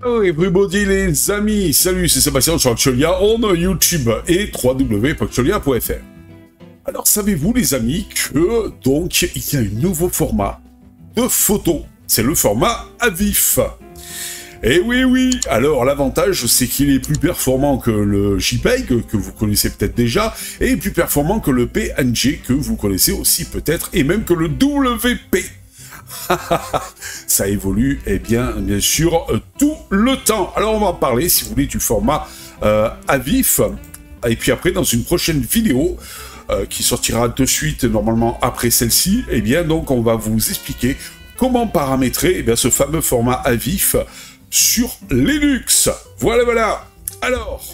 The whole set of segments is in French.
Hello everybody les amis, salut, c'est Sébastien sur Actualia, on YouTube et www.actualia.fr. Alors savez-vous les amis que donc il y a un nouveau format de photo, c'est le format à vif. Et oui, alors l'avantage c'est qu'il est plus performant que le JPEG que vous connaissez peut-être déjà, et plus performant que le PNG que vous connaissez aussi peut-être, et même que le WP. Ça évolue, et bien sûr, tout le temps. Alors on va en parler, si vous voulez, du format à vif, et puis après, dans une prochaine vidéo, qui sortira de suite, normalement, après celle-ci, et bien donc on va vous expliquer comment paramétrer ce fameux format à vif sur Linux. Voilà. Alors,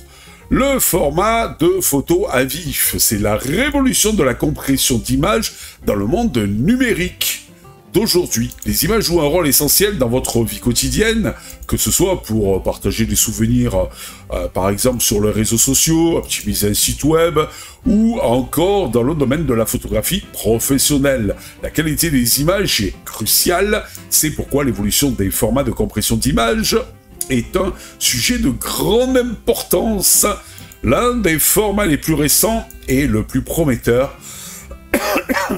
le format de photo à vif, c'est la révolution de la compression d'images dans le monde numérique d'aujourd'hui. Les images jouent un rôle essentiel dans votre vie quotidienne, que ce soit pour partager des souvenirs, par exemple sur les réseaux sociaux, optimiser un site web, ou encore dans le domaine de la photographie professionnelle. La qualité des images est cruciale, c'est pourquoi l'évolution des formats de compression d'images est un sujet de grande importance. L'un des formats les plus récents et le plus prometteur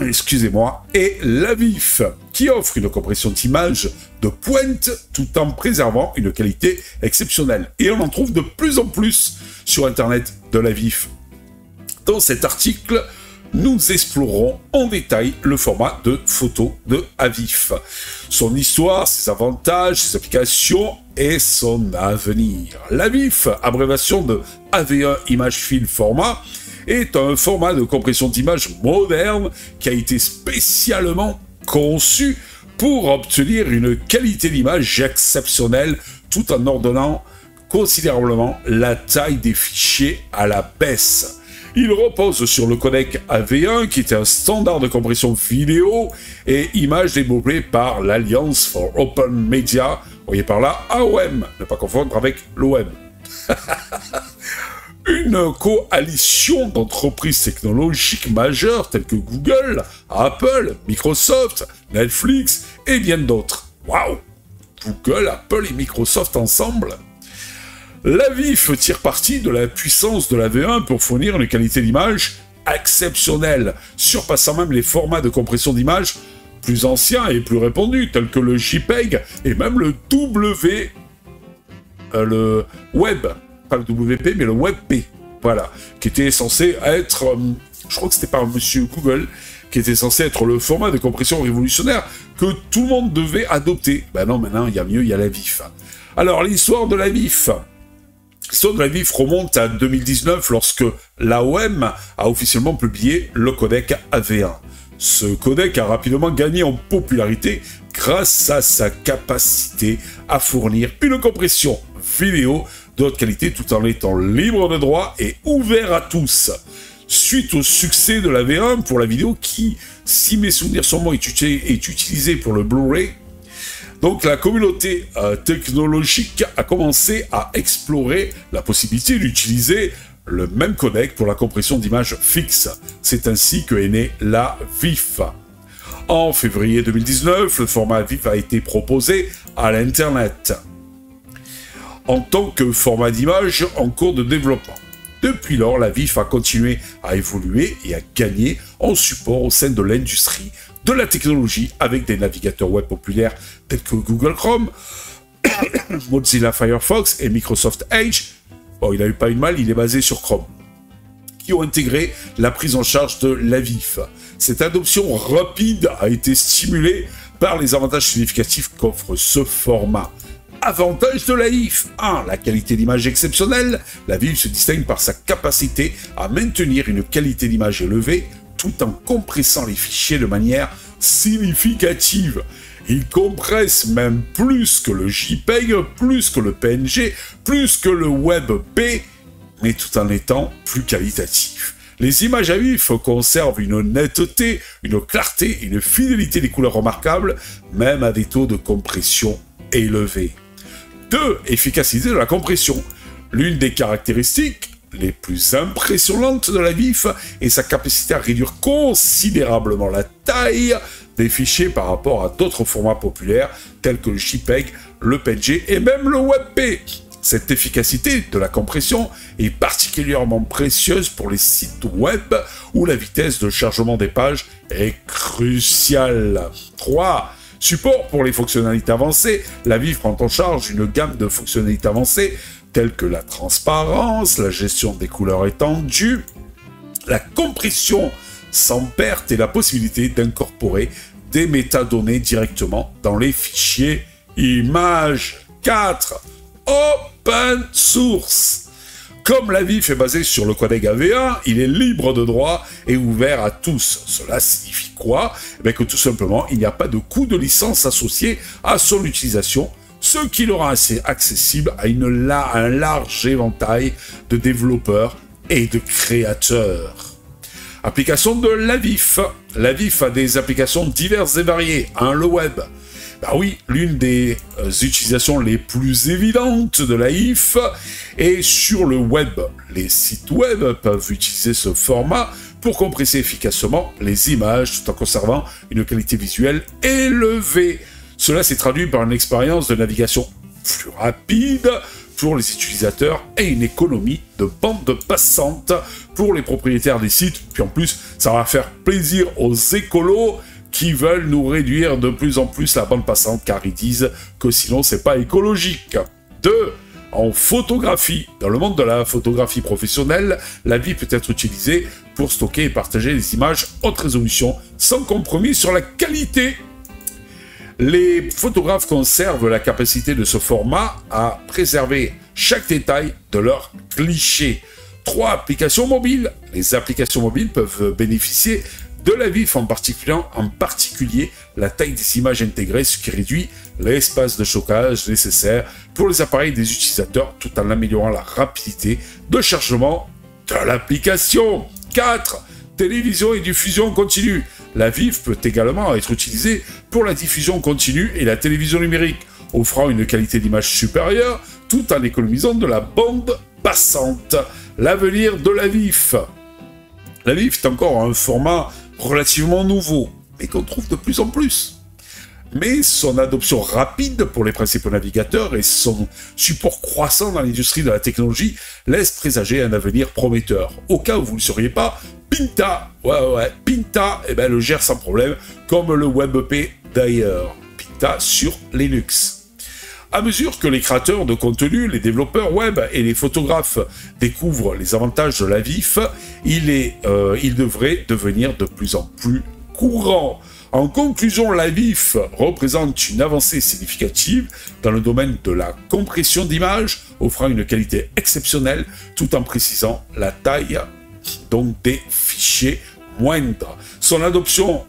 excusez-moi, et la VIF, qui offre une compression d'image de pointe tout en préservant une qualité exceptionnelle. Et on en trouve de plus en plus sur Internet de la VIF. Dans cet article, nous explorerons en détail le format de photo de AVIF, son histoire, ses avantages, ses applications et son avenir. L'AVIF, abréviation de AV1 Image Film Format, est un format de compression d'image moderne qui a été spécialement conçu pour obtenir une qualité d'image exceptionnelle tout en ordonnant considérablement la taille des fichiers à la baisse. Il repose sur le codec AV1 qui est un standard de compression vidéo et image développé par l'Alliance for Open Media, voyez par là AOM, ne pas confondre avec l'OM. Une coalition d'entreprises technologiques majeures telles que Google, Apple, Microsoft, Netflix et bien d'autres. Waouh! Google, Apple et Microsoft ensemble? La VIF tire parti de la puissance de la V1 pour fournir une qualité d'image exceptionnelle, surpassant même les formats de compression d'image plus anciens et plus répandus tels que le JPEG et même le le web. Pas le WP, mais le WebP, voilà, qui était censé être, je crois que c'était par monsieur Google, qui était censé être le format de compression révolutionnaire que tout le monde devait adopter. Ben non, maintenant, il y a mieux, il y a la VIF. Alors, l'histoire de la VIF. L'histoire de la VIF remonte à 2019, lorsque l'AOM a officiellement publié le codec AV1. Ce codec a rapidement gagné en popularité grâce à sa capacité à fournir une compression vidéo de haute qualité tout en étant libre de droit et ouvert à tous. Suite au succès de la V1 pour la vidéo qui, si mes souvenirs sont bons, est utilisée pour le Blu-ray, donc la communauté technologique a commencé à explorer la possibilité d'utiliser le même codec pour la compression d'images fixes. C'est ainsi que est née la VIF. En février 2019, le format VIF a été proposé à l'Internet en tant que format d'image en cours de développement. Depuis lors, la VIF a continué à évoluer et à gagner en support au sein de l'industrie de la technologie avec des navigateurs web populaires tels que Google Chrome, Mozilla Firefox et Microsoft Edge. Bon, il n'a eu pas une mal, il est basé sur Chrome, qui ont intégré la prise en charge de la VIF. Cette adoption rapide a été stimulée par les avantages significatifs qu'offre ce format. Avantage de la VIF. 1. La qualité d'image exceptionnelle. La VIF se distingue par sa capacité à maintenir une qualité d'image élevée tout en compressant les fichiers de manière significative. Il compresse même plus que le JPEG, plus que le PNG, plus que le WebP, mais tout en étant plus qualitatif. Les images à VIF conservent une netteté, une clarté, une fidélité des couleurs remarquables, même à des taux de compression élevés. 2. Efficacité de la compression. L'une des caractéristiques les plus impressionnantes de la VIF est sa capacité à réduire considérablement la taille des fichiers par rapport à d'autres formats populaires tels que le JPEG, le PNG et même le WebP. Cette efficacité de la compression est particulièrement précieuse pour les sites web où la vitesse de chargement des pages est cruciale. 3. Support pour les fonctionnalités avancées. La VIF prend en charge une gamme de fonctionnalités avancées telles que la transparence, la gestion des couleurs étendues, la compression sans perte et la possibilité d'incorporer des métadonnées directement dans les fichiers images. 4. Open source. Comme la VIF est basée sur le codec AV1, il est libre de droit et ouvert à tous. Cela signifie quoi? Que tout simplement, il n'y a pas de coût de licence associé à son utilisation, ce qui le rend assez accessible à un large éventail de développeurs et de créateurs. Application de la VIF. La VIF a des applications diverses et variées. Le web. Oui, l'une des utilisations les plus évidentes de la VIF est sur le web. Les sites web peuvent utiliser ce format pour compresser efficacement les images tout en conservant une qualité visuelle élevée. Cela s'est traduit par une expérience de navigation plus rapide pour les utilisateurs et une économie de bande passante pour les propriétaires des sites. Puis en plus, ça va faire plaisir aux écolos qui veulent nous réduire de plus en plus la bande passante car ils disent que sinon c'est pas écologique. 2. En photographie. Dans le monde de la photographie professionnelle, la VIF peut être utilisée pour stocker et partager des images haute résolution sans compromis sur la qualité. Les photographes conservent la capacité de ce format à préserver chaque détail de leurs clichés. 3. Applications mobiles. Les applications mobiles peuvent bénéficier de la VIF, en particulier la taille des images intégrées, ce qui réduit l'espace de stockage nécessaire pour les appareils des utilisateurs tout en améliorant la rapidité de chargement de l'application. 4. Télévision et diffusion continue. La VIF peut également être utilisée pour la diffusion continue et la télévision numérique, offrant une qualité d'image supérieure tout en économisant de la bande passante. L'avenir de la VIF. La VIF est encore un format relativement nouveau, mais qu'on trouve de plus en plus. Mais son adoption rapide pour les principaux navigateurs et son support croissant dans l'industrie de la technologie laissent présager un avenir prometteur. Au cas où vous ne le sauriez pas, Pinta, Pinta, le gère sans problème, comme le WebP d'ailleurs. Pinta sur Linux. À mesure que les créateurs de contenu, les développeurs web et les photographes découvrent les avantages de la VIF, il devrait devenir de plus en plus courant. En conclusion, la VIF représente une avancée significative dans le domaine de la compression d'images, offrant une qualité exceptionnelle tout en précisant la taille donc des fichiers moindres. Son adoption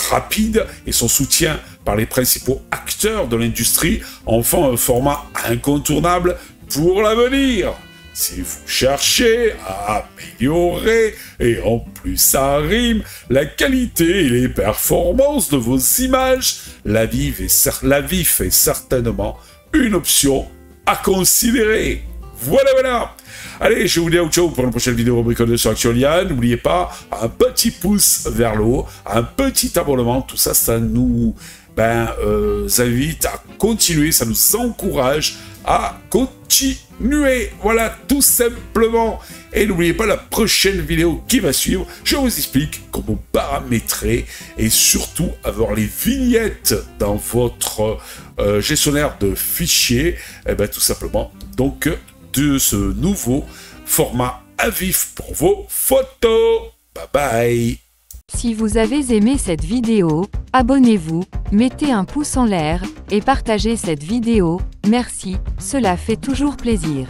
rapide et son soutien par les principaux acteurs de l'industrie en font un format incontournable pour l'avenir. Si vous cherchez à améliorer, et en plus ça rime, la qualité et les performances de vos images, la VIF est certainement une option à considérer. Voilà. Allez, je vous dis ciao pour une prochaine vidéo rubrique sur Actualia. N'oubliez pas, un petit pouce vers le haut, un petit abonnement, tout ça, ça nous invite à continuer, ça nous encourage à continuer. Voilà, tout simplement. Et n'oubliez pas la prochaine vidéo qui va suivre, je vous explique comment paramétrer et surtout avoir les vignettes dans votre gestionnaire de fichiers, tout simplement, donc de ce nouveau format à VIF pour vos photos. Bye bye. Si vous avez aimé cette vidéo, abonnez-vous, mettez un pouce en l'air et partagez cette vidéo. Merci, cela fait toujours plaisir.